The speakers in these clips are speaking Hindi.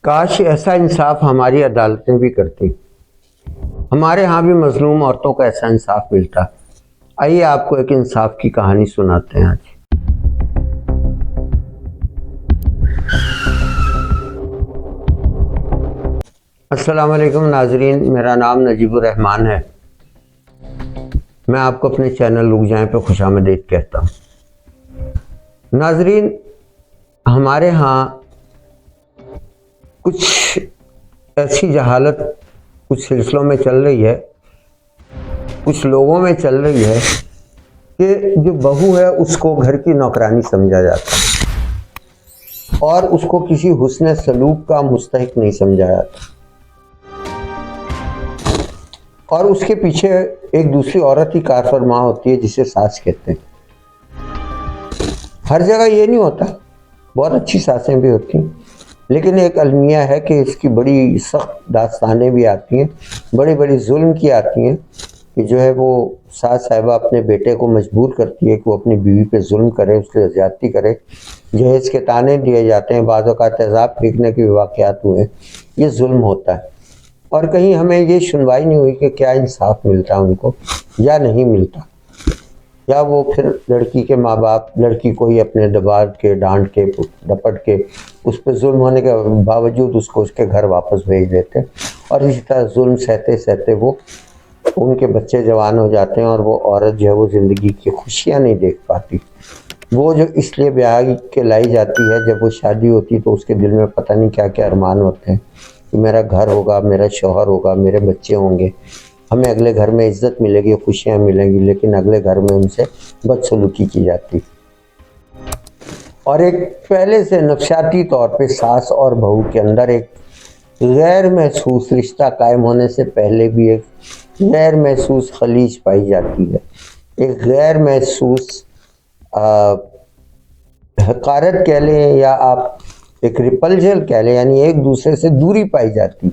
काश ऐसा इंसाफ हमारी अदालतें भी करती। हमारे यहाँ भी मजलूम औरतों को ऐसा इंसाफ मिलता। आइए आपको एक इंसाफ की कहानी सुनाते हैं आज। अस्सलाम वालेकुम नाजरीन, मेरा नाम नजीबुर रहमान है। मैं आपको अपने चैनल रुक जाएं पे खुशामदीद कहता हूँ। नाजरीन, हमारे यहाँ कुछ ऐसी जहालत कुछ सिलसिलों में चल रही है, कुछ लोगों में चल रही है कि जो बहू है उसको घर की नौकरानी समझा जाता है और उसको किसी हुस्न सलूक का मुस्तहिक नहीं समझा जाता, और उसके पीछे एक दूसरी औरत ही कारफरमा होती है जिसे सास कहते हैं। हर जगह ये नहीं होता, बहुत अच्छी सासें भी होती हैं, लेकिन एक अलमिया है कि इसकी बड़ी सख्त दास्तानें भी आती हैं, बड़ी बड़ी जुल्म की आती हैं कि जो है वो सास साहिबा अपने बेटे को मजबूर करती है कि वो अपनी बीवी पे जुल्म करे, उससे ज़्यादती करे। जहेज़ के ताने दिए जाते हैं, बाज़ औक़ात तेज़ाब फेंकने के वाक़यात हुए। ये जुल्म होता है और कहीं हमें ये सुनवाई नहीं हुई कि क्या इंसाफ मिलता है उनको या नहीं मिलता, या वो फिर लड़की के माँ बाप लड़की को ही अपने दबा के, डांट के, डपट के, उस पर जुल्म होने के बावजूद उसको उसके घर वापस भेज देते, और इसी तरह जुल्म सहते सहते वो उनके बच्चे जवान हो जाते हैं और वो औरत जो है वो ज़िंदगी की खुशियाँ नहीं देख पाती। वो जो इसलिए ब्याह के लाई जाती है, जब वो शादी होती तो उसके दिल में पता नहीं क्या क्या अरमान होते हैं कि मेरा घर होगा, मेरा शौहर होगा, मेरे बच्चे होंगे, हमें अगले घर में इज्जत मिलेगी, खुशियाँ मिलेंगी, लेकिन अगले घर में उनसे बदसलूकी की जाती। और एक पहले से नफसियाती तौर पे सास और बहू के अंदर एक गैर महसूस रिश्ता कायम होने से पहले भी एक गैर महसूस खलीज पाई जाती है, एक गैर महसूस हकारत कह लें या आप एक रिपल्जल कह लें, यानी एक दूसरे से दूरी पाई जाती।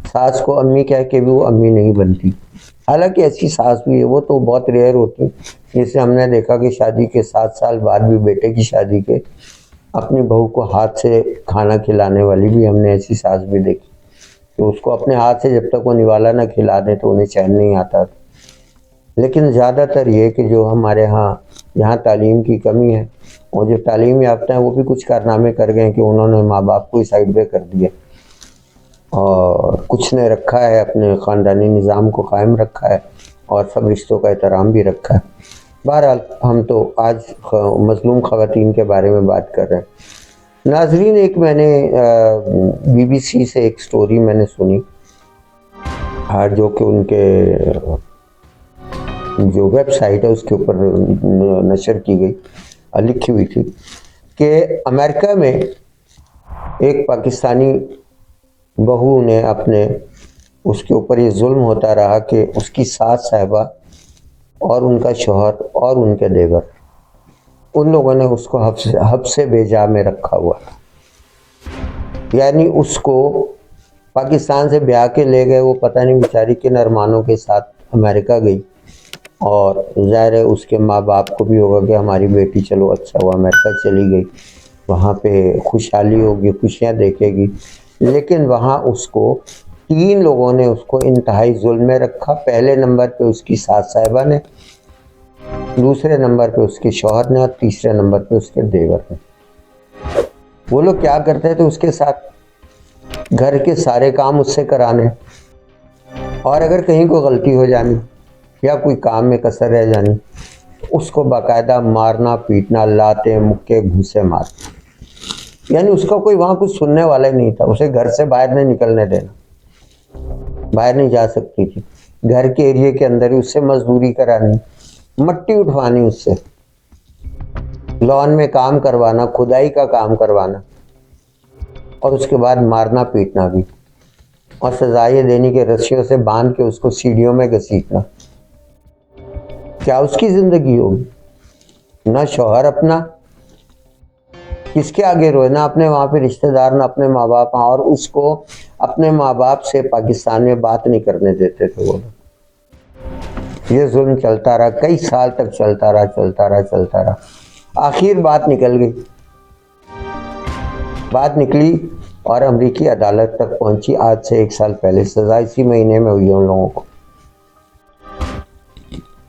सास को अम्मी कह के भी वो अम्मी नहीं बनती। हालांकि ऐसी सास भी है, वो तो बहुत रेयर होती। जैसे हमने देखा कि शादी के 7 साल बाद भी बेटे की शादी के अपनी बहू को हाथ से खाना खिलाने वाली भी हमने ऐसी सास भी देखी कि उसको अपने हाथ से जब तक वो निवाला ना खिला दे तो उन्हें चैन नहीं आता। लेकिन ज़्यादातर ये कि जो हमारे यहाँ तालीम की कमी है, और जो तालीम याफ्ता है वो भी कुछ कारनामे कर गए कि उन्होंने माँ बाप को ही साइड पे कर दिया और कुछ ने रखा है, अपने ख़ानदानी निज़ाम को कायम रखा है और सब रिश्तों का एहतराम भी रखा है। बहरहाल हम तो आज मज़लूम ख़वातीन के बारे में बात कर रहे हैं। नाजरीन, एक मैंने BBC से एक स्टोरी मैंने सुनी, जो कि उनके जो वेबसाइट है उसके ऊपर नशर की गई, लिखी हुई थी कि अमेरिका में एक पाकिस्तानी बहू ने अपने उसके ऊपर ये जुल्म होता रहा कि उसकी सास साहिबा और उनका शौहर और उनके देवर, उन लोगों ने उसको हब्से बेजा में रखा हुआ था। यानी उसको पाकिस्तान से ब्याह के ले गए, वो पता नहीं बेचारी किन अरमानों के साथ अमेरिका गई, और ज़ाहिर है उसके माँ बाप को भी होगा कि हमारी बेटी चलो अच्छा हुआ अमेरिका चली गई, वहाँ पे खुशहाली होगी, खुशियाँ देखेगी। लेकिन वहाँ उसको 3 लोगों ने उसको इंतहाई जुल्म में रखा। पहले नंबर पे उसकी सास साहिबा ने, दूसरे नंबर पे उसके शौहर ने, और तीसरे नंबर पे उसके देवर ने। वो लोग क्या करते थे, उसके साथ घर के सारे काम उससे कराने, और अगर कहीं कोई गलती हो जानी या कोई काम में कसर रह जानी, उसको बाकायदा मारना, पीटना, लाते, मुक्के, घूंसे मार। यानी उसका कोई वहाँ कुछ सुनने वाला ही नहीं था। उसे घर से बाहर नहीं निकलने देना, बाहर नहीं जा सकती थी, घर के एरिया के अंदर ही उससे मजदूरी करानी, मट्टी उठवानी, उससे लॉन में काम करवाना, खुदाई का काम करवाना, और उसके बाद मारना पीटना भी, और सजा ये देनी कि रस्सियों से बांध के उसको सीढ़ियों में घसीटना। क्या उसकी जिंदगी होगी? ना शौहर अपना, किसके आगे रोए, ना अपने वहाँ पे रिश्तेदार, ना अपने माँ बाप, और उसको अपने माँ बाप से पाकिस्तान में बात नहीं करने देते थे वो लोग। ये जुल्म चलता रहा, कई साल तक चलता रहा। आखिर बात निकल गई बात निकली और अमेरिकी अदालत तक पहुंची। आज से 1 साल पहले सज़ा इसी महीने में हुई है उन लोगों को।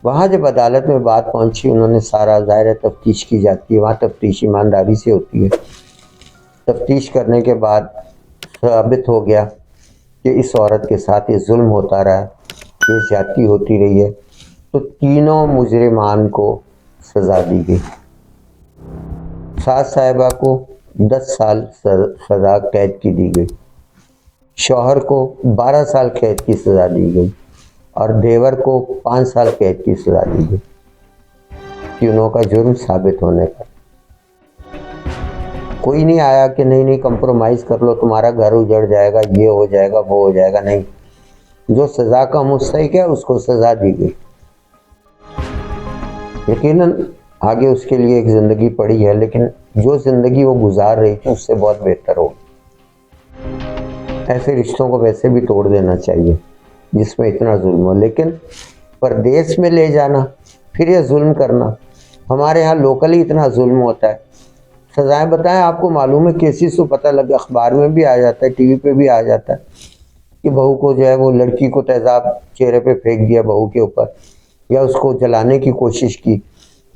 वहाँ जब अदालत में बात पहुंची, उन्होंने सारा ज़ाहिर तफ्तीश की जाती है, वहाँ तफ्तीश ईमानदारी से होती है। तफ्तीश करने के बाद साबित हो गया कि इस औरत के साथ ये जुल्म होता रहा है, ये ज्यादती होती रही है, तो तीनों मुजरिमान को सज़ा दी गई। सास साहिबा को 10 साल सज़ा कैद की दी गई, शौहर को 12 साल कैद की सज़ा दी गई और देवर को 5 साल कैद की सज़ा दी गई, तीनों का जुर्म साबित होने पर। कोई नहीं आया कि नहीं नहीं कंप्रोमाइज़ कर लो, तुम्हारा घर उजड़ जाएगा, ये हो जाएगा, वो हो जाएगा। नहीं, जो सज़ा का मुस्तहिक है उसको सज़ा दी गई। यकीनन आगे उसके लिए एक ज़िंदगी पड़ी है, लेकिन जो ज़िंदगी वो गुजार रही थी उससे बहुत बेहतर हो। ऐसे रिश्तों को वैसे भी तोड़ देना चाहिए जिसमें इतना जुल्म हो, लेकिन परदेश में ले जाना फिर ये जुल्म करना, हमारे यहाँ लोकली इतना जुल्म होता है। सज़ाएं बताएं, आपको मालूम है केसेस तो पता लगे, अखबार में भी आ जाता है, टीवी पे भी आ जाता है कि बहू को जो है वो लड़की को तेज़ाब चेहरे पे फेंक दिया बहू के ऊपर, या उसको जलाने की कोशिश की।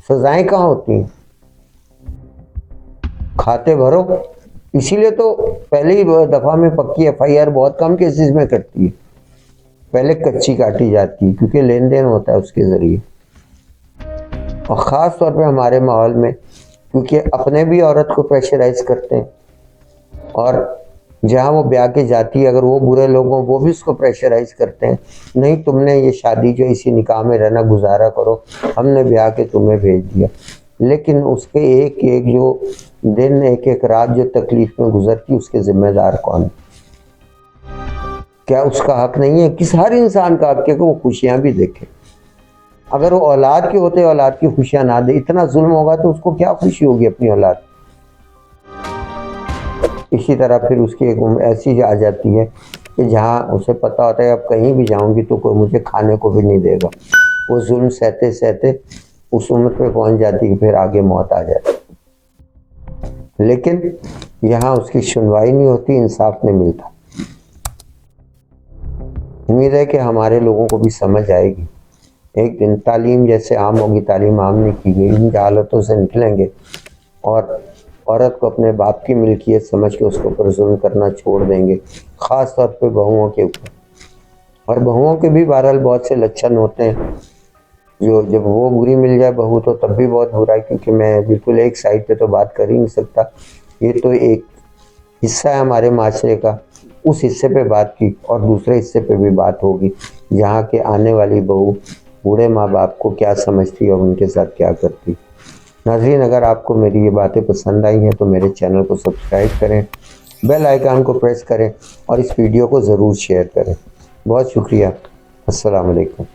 सज़ाएं कहाँ होती हैं? खाते भरो। इसीलिए तो पहली दफ़ा में पक्की FIR बहुत कम केसेस में करती है, पहले कच्ची काटी जाती है, क्योंकि लेन देन होता है उसके ज़रिए। और ख़ास तौर पे हमारे माहौल में, क्योंकि अपने भी औरत को प्रेशराइज करते हैं, और जहाँ वो ब्याह के जाती है अगर वो बुरे लोग हों वो भी उसको प्रेशराइज करते हैं, नहीं तुमने ये शादी जो इसी निकाह में रहना, गुजारा करो, हमने ब्याह के तुम्हें भेज दिया। लेकिन उसके एक एक जो दिन, एक एक रात जो तकलीफ में गुजरती, उसके जिम्मेदार कौन? क्या उसका हक नहीं है? किस हर इंसान का हक है कि वो खुशियाँ भी देखे। अगर वो औलाद के होते औलाद की खुशियाँ ना दे, इतना जुल्म होगा तो उसको क्या खुशी होगी अपनी औलाद। इसी तरह फिर उसकी एक उम्र ऐसी आ जाती है कि जहाँ उसे पता होता है अब कहीं भी जाऊंगी तो कोई मुझे खाने को भी नहीं देगा। वो जुल्म सहते सहते उस उम्र पे पहुंच जाती है कि फिर आगे मौत आ जाती, लेकिन यहाँ उसकी सुनवाई नहीं होती, इंसाफ नहीं मिलता। उम्मीद है कि हमारे लोगों को भी समझ आएगी। एक दिन तालीम जैसे आम होगी, तालीम आम नहीं की गई, इन हालतों से निकलेंगे और औरत को अपने बाप की मिल्कियत समझ के उसके ऊपर जुल्म करना छोड़ देंगे, ख़ास तौर पे बहुओं के ऊपर। और बहुओं के भी बहरहाल बहुत से लक्षण होते हैं, जो जब वो बुरी मिल जाए बहू तो तब भी बहुत बुरा है, क्योंकि मैं बिल्कुल एक साइड पे तो बात कर ही नहीं सकता। ये तो एक हिस्सा है हमारे माशरे का, उस हिस्से पे बात की और दूसरे हिस्से पे भी बात होगी, जहाँ के आने वाली बहू बूढ़े माँ बाप को क्या समझती और उनके साथ क्या करती। नाज़रीन, अगर आपको मेरी ये बातें पसंद आई हैं तो मेरे चैनल को सब्सक्राइब करें, बेल आइकन को प्रेस करें और इस वीडियो को ज़रूर शेयर करें। बहुत शुक्रिया। अस्सलाम वालेकुम।